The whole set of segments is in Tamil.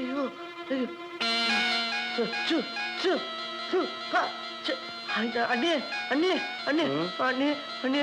ஐயோ அண்ணே அண்ணே அண்ணே அண்ணே அண்ணே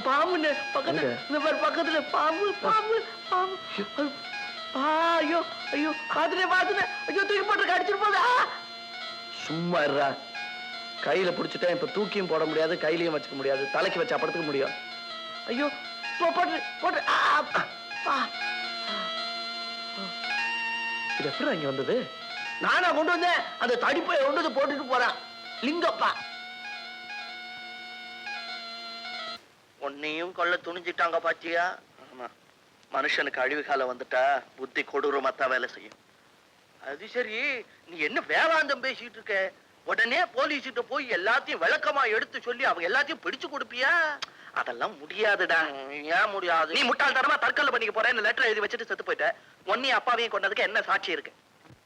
பாம்புண்ணே பக்கத்துல இந்த மாதிரி பக்கத்துல பாம்பு பாம்பு பாம்பு ஐயோ ஐயோ பாத்துனே பாத்துனே ஐயோ தூக்கி போட்டு அடிச்சிட்டு போதா சும்மா இருடா கையில பிடிச்சிட்டேன் இப்ப தூக்கியும் போட முடியாது கையிலயும் வச்சுக்க முடியாது தலைக்கு வச்சா படுத்துக்க முடியும் ஐயோ போட்டு போட்டு இது எப்படி அங்க வந்தது நானா கொண்டு வந்தேன் அந்த தடிப்பை கொண்டு வந்து போட்டுட்டு போறான் லிங்கப்பா உன்னையும் கொல்ல துணிஞ்சிட்டாங்க பாத்தியா ஆமா மனுஷனுக்கு அழிவு காலம் வந்துட்டா புத்தி கொடூரமாத்தான் வேலை செய்யும் அது சரி நீ என்ன வேதாந்தம் பேசிட்டு இருக்க உடனே போலீஸ்கிட்ட போய் எல்லாத்தையும் விளக்கமா எடுத்து சொல்லி அவங்க எல்லாத்தையும் பிடிச்சு கொடுப்பியா அதெல்லாம் முடியாதுடா ஏன் முடியாது நீ முட்டாள்தனமா தற்கொலை பண்ணிக்க போறேன்னு லெட்டர் எழுதி வச்சுட்டு செத்து போயிட்ட உன்னையும் அப்பாவையும் கொண்டதுக்கு என்ன சாட்சி இருக்கு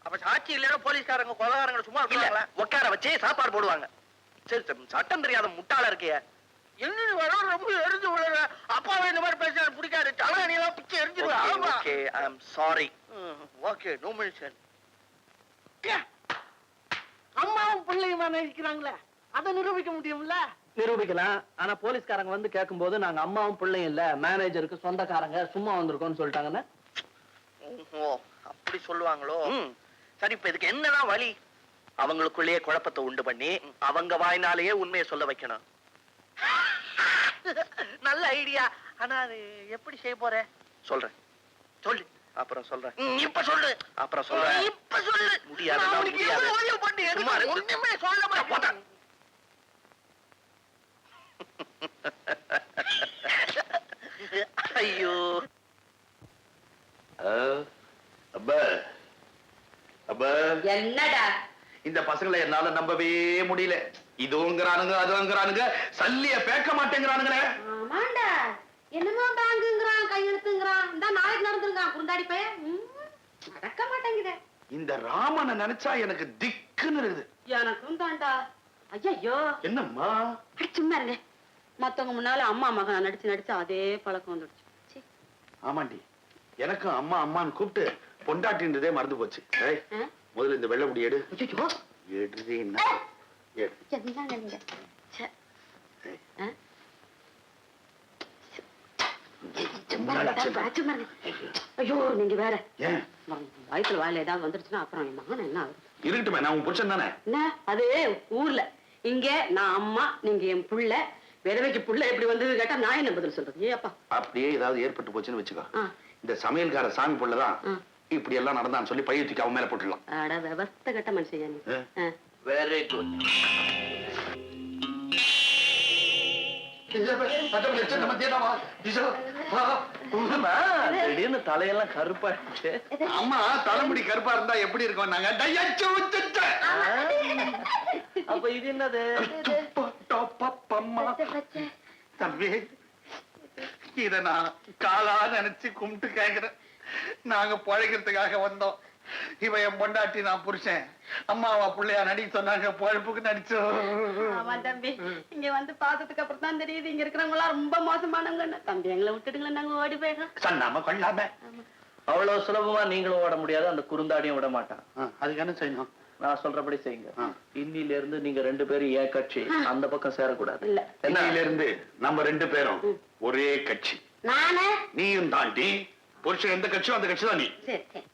அப்ப சாட்சி இல்லைன்னா போலீஸ்காரங்க கொலகாரங்க சும்மா இல்ல உட்கார வச்சே சாப்பாடு போடுவாங்க சரி சட்டம் தெரியாத முட்டாளா இருக்கிய என்ன வர ரொம்ப எரிஞ்சு விழுற அப்பாவை இந்த மாதிரி பேச பிடிக்காது தலைவணி எல்லாம் பிச்சை எரிஞ்சிருவேன் okay I am sorry okay no mention அம்மாவும் பிள்ளையுமா நினைக்கிறாங்களே அதை நிரூபிக்க முடியும்ல நிரூபிக்கலாம் ஆனா போலீஸ்காரங்க வந்து கேட்கும் போது நாங்க அம்மாவும் பிள்ளையும் இல்ல மேனேஜருக்கு சொந்தக்காரங்க சும்மா வந்திருக்கோம்னு சொல்லிட்டாங்கன்னா அப்படி சொல்லுவாங்களோ சரி இப்ப இதுக்கு என்னதான் வழி அவங்களுக்குள்ளேயே குழப்பத்தை உண்டு பண்ணி அவங்க வாய்னாலேயே உண்மையை சொல்ல வைக்கணும் நல்ல ஐடியா ஆனா அது எப்படி செய்ய போற சொல்றேன் சொல்லு அப்புறம் சொல்றேன் இப்ப சொல்லு அப்புறம் சொல்றேன் இப்ப சொல்லு முடியாது ஒண்ணுமே சொல்ல மாட்டேன் ஐயோ அப்பா அப்பா என்னடா இந்த பசங்களை என்னால நம்பவே முடியல இதுங்கிறானுங்க அதுங்கிறானுங்க சல்லிய பேக்க மாட்டேங்கிறானுங்களே ஆமாண்டா என்னமோ பேங்குங்கறான் கையெழுத்துங்கறான் இந்த நாளைக்கு நடந்துருங்க குருந்தாடி பையன் நடக்க மாட்டேங்குதே இந்த ராமனை நினைச்சா எனக்கு திக்குன்னு இருக்குது எனக்கும் தான்டா ஐயோ என்னம்மா சும்மா இருங்க மத்தவங்க முன்னால அம்மா மகன் நடிச்சு அதே பழக்கம் வந்துடுச்சு ஆமாண்டி எனக்கும் அம்மா அம்மான்னு கூப்பிட்டு பொண்டாட்டின்றதே மறந்து போச்சு முதல்ல இந்த வெள்ளை முடி எடு ஐயோ நீங்க வேற வயிற்றுல வாயில ஏதாவது வந்துருச்சுன்னா அப்புறம் என் மகன் என்ன ஆகுது இருக்கட்டுமே நான் உன் புருஷன் தானே என்ன அது ஊர்ல இங்க நான் அம்மா நீங்க என் புள்ள விதவைக்கு புள்ள எப்படி வந்தது கேட்டா நான் என்ன பதில் சொல்றது ஏப்பா அப்படியே ஏதாவது ஏற்பட்டு போச்சுன்னு வச்சுக்கோ இந்த சமையல்கார சாமி புள்ளதான் இப்படி எல்லாம் நடந்தான்னு சொல்லி பைய தூக்கி அவன் மேல போட்டுடலாம் அட விவஸ்த கட்ட மனுஷன் வெரி குட் திடீர்னு தலையெல்லாம் கருப்பா அம்மா தலைமுடி கருப்பா இருந்தா எப்படி இருக்கும் நாங்க அப்ப இது என்னது தம்பி இத நான் காலா நினைச்சு கும்பிட்டு கேக்குறேன் நாங்க பழைக்கிறதுக்காக வந்தோம் இவ என் பொண்டாட்டி நான் புருஷன் அம்மாவா பிள்ளையா நடிக்க சொன்னாங்க பொழப்புக்கு நடிச்சோம் தம்பி இங்க வந்து பார்த்ததுக்கு அப்புறம் தான் தெரியுது இங்க இருக்கிறவங்க எல்லாம் ரொம்ப மோசமானவங்க தம்பி எங்களை விட்டுட்டுங்களா நாங்க ஓடி போயிடுறோம் சொன்னாம கொள்ளாம அவ்வளவு சுலபமா நீங்களும் ஓட முடியாது அந்த குறுந்தாடியும் விட மாட்டான் அதுக்கு என்ன செய்யணும் நான் சொல்றபடி செய்யுங்க இன்னில இருந்து நீங்க 2 பேரும் ஏன் கட்சி அந்த பக்கம் சேரக்கூடாது இல்ல இன்னில இருந்து நம்ம 2 பேரும் ஒரே கட்சி நானே நீயும் தாண்டி புருஷன் எந்த கட்சியோ அந்த கட்சி தான் நீ சரி சரி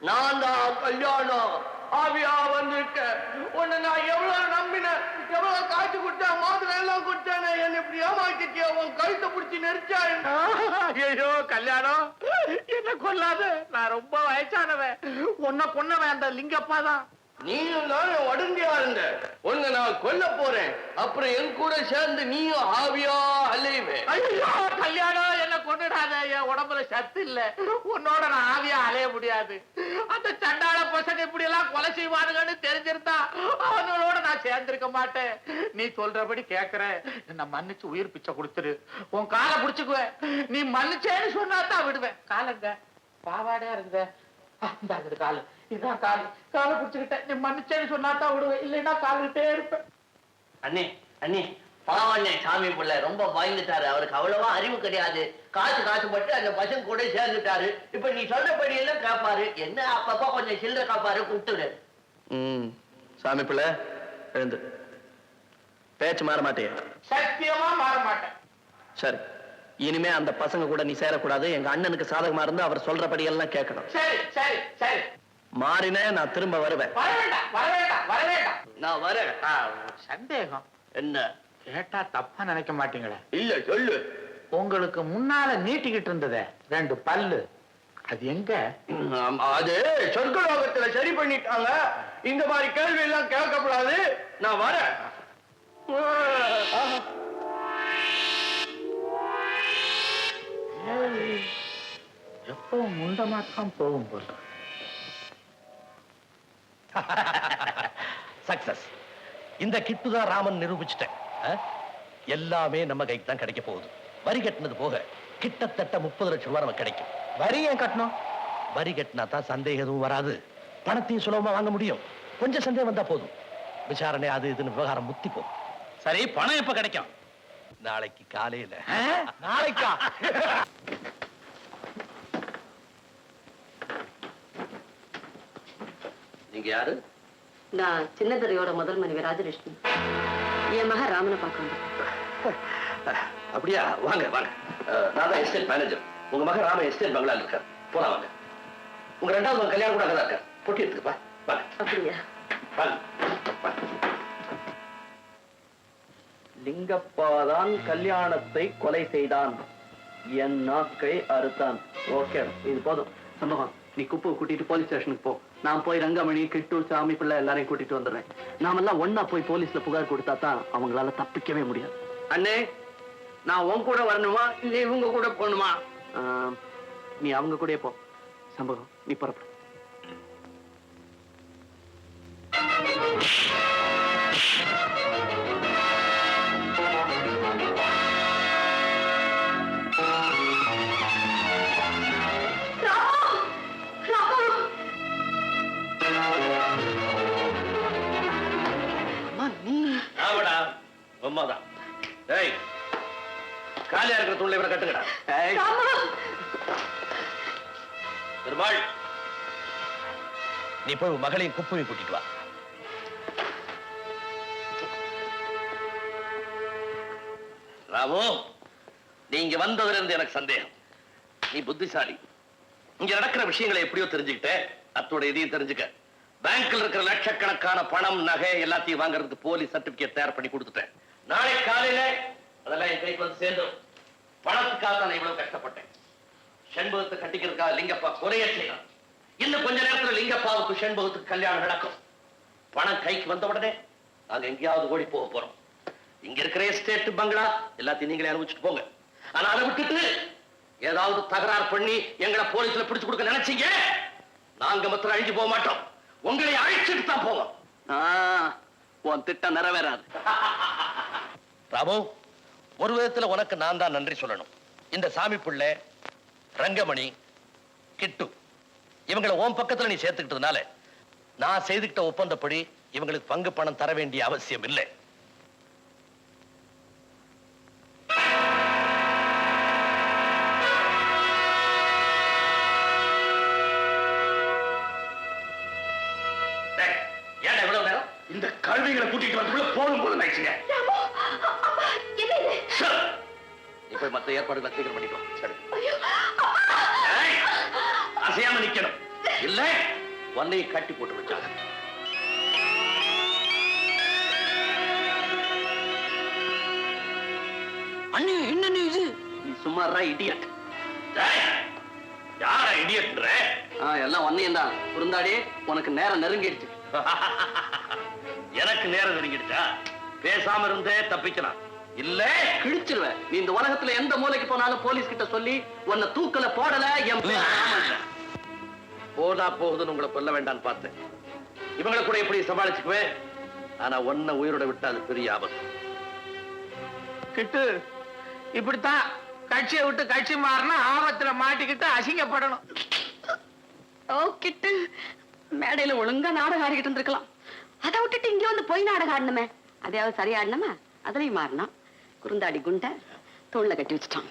நான் தான் கல்யாணம் ஆவியா வந்திருக்க உன்னை நான் எவ்வளவு நம்பினேன் எவ்வளவு காய்ச்சி குடிச்சேன் மாதிரி எல்லாம் குடிச்சேன் என்ன இப்படி ஏமாத்திட்டியா உன் கழுத்தை பிடிச்சி நெரிச்சா ஐயோ கல்யாணம் என்ன கொல்லாத நான் ரொம்ப வயசானவன் உன்னை கொன்னவன் அந்த லிங்கப்பா தான் நீயும் தான் ஒடுங்கியா இருந்த உன்னை நான் கொல்ல போறேன். அப்புறம் என் கூட சேர்ந்து நீயும் ஆவியா அலைவே. ஐயோ கல்யாணம் என்ன கொண்டுடாத, என் உடம்புல சத்து இல்ல, உன்னோட நான் ஆவியா அலைய முடியாது. அந்த சண்டாள பசங்க இப்படி எல்லாம் கொலை செய்வானுங்கன்னு தெரிஞ்சிருந்தா அவங்களோட நான் சேர்ந்திருக்க மாட்டேன். நீ சொல்றபடி கேக்குறேன், என்ன மன்னிச்சு உயிர் பிச்சை கொடுத்துரு, உன் காலை புடிச்சுக்குவேன். நீ மன்னிச்சேன்னு சொன்னா தான் விடுவேன். காலங்க பாவாடையா இருந்த இந்த காலு, இதுதான் காலு, காலை புடிச்சுக்கிட்டேன். நீ மன்னிச்சேன்னு சொன்னா தான் விடுவேன், இல்லைன்னா காலுகிட்டே இருப்பேன். அண்ணே அண்ணே பாவண்ணே, சாமி பிள்ளை ரொம்ப பயந்துட்டாரு. அவருக்கு அவ்வளவா அறிவு கிடையாது. காசு பட்டு அந்த பசங்க கூட சேர்ந்துட்டாரு. இப்ப நீ சொல்றபடி எல்லாம் காப்பாரு. என்ன அப்பப்பா கொஞ்சம் சில்லற காப்பாரு, கூப்பிட்டுடு. சாமி பிள்ளை எழுந்து. பேச்சு மாற மாட்டே? சத்தியமா மாற மாட்டேன். சரி, இனிமே அந்த பசங்க கூட நீ சேரக்கூடாது. எங்க அண்ணனுக்கு சாதகமா இருந்து அவர் சொல்றபடி எல்லாம் கேட்கணும். சரி சரி சரி. மாறினே நான் திரும்ப வருவேன். வர வேண்டாம் வர வேண்டாம் வர வேண்டாம். நான் வரேன். சந்தேகம் என்ன? கேட்டா தப்பா நினைக்க மாட்டீங்களே? இல்ல சொல்லு. உங்களுக்கு முன்னால நீட்டிக்கிட்டு இருந்ததே 2 பல்லு, அது எங்க? அது சொர்க்கலோகத்துல சரி பண்ணிட்டாங்க. இந்த மாதிரி கேள்வி எல்லாம் கேட்கக்கூடாது. நான் வரேன். எப்போ முண்டமாத்தான் போகும் போல. சக்சஸ். இந்த கிட்டு தான் ராமன் நிரூபிச்சிட்டேன். எல்லாமே நம்ம கைக்கு தான் கிடைக்க போகுது. வரி கட்டினது போக கிட்டத்தட்ட 30 லட்சம் ரூபாய் நமக்கு கிடைக்கும். வரி ஏன் கட்டணும்? வரி கட்டினா தான் சந்தேகம் எதுவும் வராது, பணத்தையும் சுலபமா வாங்க முடியும். கொஞ்சம் சந்தேகம் வந்தா போதும், விசாரணை அது இதுன்னு விவகாரம் முத்தி போகும். சரி, பணம் எப்ப கிடைக்கும்? நாளைக்கு காலையில. நாளைக்கா? நீங்க யாரு? நான் சின்னதுரையோட முதல் மனைவி ராஜலட்சுமி. என் மகன் ராமனை பார்க்கணும். அப்படியா? வாங்க வாங்க. நான் தான் எஸ்டேட் மேனேஜர். உங்க மகன் ராம எஸ்டேட் பங்களால இருக்கார். போலாம் வாங்க. உங்க 2வது மகன் கல்யாணம் கூட அங்கதான் இருக்கார். பொட்டி எடுத்துக்கப்பா. வாங்க. அப்படியா? வாங்க. லிங்கப்பாதான் கல்யாணத்தை கொலை செய்தான், என் நாக்கை அறுத்தான். ஓகே, இது போதும். சம்பவம், நீ குப்பு கூட்டிட்டு போலீஸ் ஸ்டேஷனுக்கு போ. நான் போய் ரங்கமணி, கிட்டு, சாமி பிள்ளை எல்லாரையும் கூட்டிட்டு வந்துடுறேன். நாமெல்லாம் ஒன்னா போய் போலீஸ்ல புகார் கொடுத்தா தான் அவங்களால தப்பிக்கவே முடியாது. அண்ணே, நான் உன் கூட வரணுமா இல்ல இவங்க கூட போகணுமா? நீ அவங்க கூட போ. சம்பவம், நீ புறப்படு. உண்மைதான். டேய், காலியா இருக்கிற தூண்ல இவரை கட்டுங்கடா. பெருமாள், நீ போய் மகளையும் குப்புவையும் கூட்டிட்டு வா. ராமு, நீ இங்க வந்ததுல இருந்து எனக்கு சந்தேகம். நீ புத்திசாலி. இங்க நடக்கிற விஷயங்களை எப்படியோ தெரிஞ்சுக்கிட்ட, அத்தோட இதையும் தெரிஞ்சுக்க. பேங்க்ல இருக்கிற லட்சக்கணக்கான பணம், நகை எல்லாத்தையும் வாங்குறதுக்கு போலீஸ் சர்டிபிகேட் தயார் பண்ணி கொடுத்துட்டேன். நாளை காலையில அதெல்லாம் என் கைக்கு வந்து சேர்ந்துடும். பணத்துக்காக நான் இவ்வளவு கஷ்டப்பட்டேன். செண்பகத்தை கட்டிக்கிறதுக்காக லிங்கப்பா கொலையே செய்யலாம். இன்னும் கொஞ்ச நேரத்துல லிங்கப்பாவுக்கு செண்பகத்துக்கு கல்யாணம் நடக்கும். பணம் கைக்கு வந்த உடனே நாங்க எங்கேயாவது ஓடி போக போறோம். இங்க இருக்கிற எஸ்டேட் பங்களா எல்லாத்தையும் நீங்களே அனுபவிச்சுட்டு போங்க. ஆனா அதை விட்டுட்டு ஏதாவது தகராறு பண்ணி எங்களை போலீஸ்ல பிடிச்சு கொடுக்க நினைச்சீங்க, நாங்க மாத்திரம் அழிஞ்சு போக மாட்டோம், உங்களை அழிச்சுட்டு தான் போவோம். உன் திட்டம் நிறைவேறாது. ராமு, ஒரு விதத்துல உனக்கு நான் தான் நன்றி சொல்லணும். இந்த சாமி பிள்ளை, ரங்கமணி, கிட்டு இவங்களை உன் பக்கத்துல நீ சேர்த்துக்கிட்டதுனால நான் செய்துக்கிட்ட ஒப்பந்தப்படி இவங்களுக்கு பங்கு பணம் தர வேண்டிய அவசியம் இல்லை. ஏன் இவ்வளவு நேரம்? இந்த கல்விகளை கூட்டிட்டு வந்து போதும் போதும் ஆயிடுச்சுங்க. நீ போய் மத்த ஏற்பாடுகளை சீக்கிரம் பண்ணிக்கோ. சரி, அசையாம நிக்கணும், இல்ல ஒன்னையை கட்டி போட்டு வச்சாங்க. அண்ணி, என்ன இது? நீ சும்மாறா இடியட். யாரா இடியட்ன்ற? எல்லாம் ஒன்னையும் தான். குறுந்தாடி, உனக்கு நேரம் நெருங்கிடுச்சு. எனக்கு நேரம் நெருங்கிடுச்சா? பேசாம இருந்தே தப்பிக்கலாம். இல்ல கிழிச்சிருவேன். நீ இந்த உலகத்துல எந்த மூலைக்கு போனாலும் போலீஸ் கிட்ட சொல்லி உன்னை தூக்கல போடல என் போதா போகுதுன்னு உங்களை கொல்ல வேண்டாம்னு பார்த்தேன். இவங்களை கூட எப்படி சமாளிச்சுக்குவேன். ஆனா ஒன்ன உயிரோட விட்டா அது பெரிய ஆபத்து. கிட்டு இப்படித்தான் கட்சியை விட்டு கட்சி மாறினா ஆபத்துல மாட்டிக்கிட்டு அசிங்கப்படணும். ஓ கிட்டு, மேடையில ஒழுங்கா நாடகம் ஆடிக்கிட்டு இருந்திருக்கலாம். அதை விட்டுட்டு இங்க வந்து போய் நாடகம் ஆடணுமே. அதையாவது சரியா ஆடணுமா? அதுலயும் மாறினான். குறுந்தாடி குண்டை தோல்ல கட்டி வச்சுட்டான்.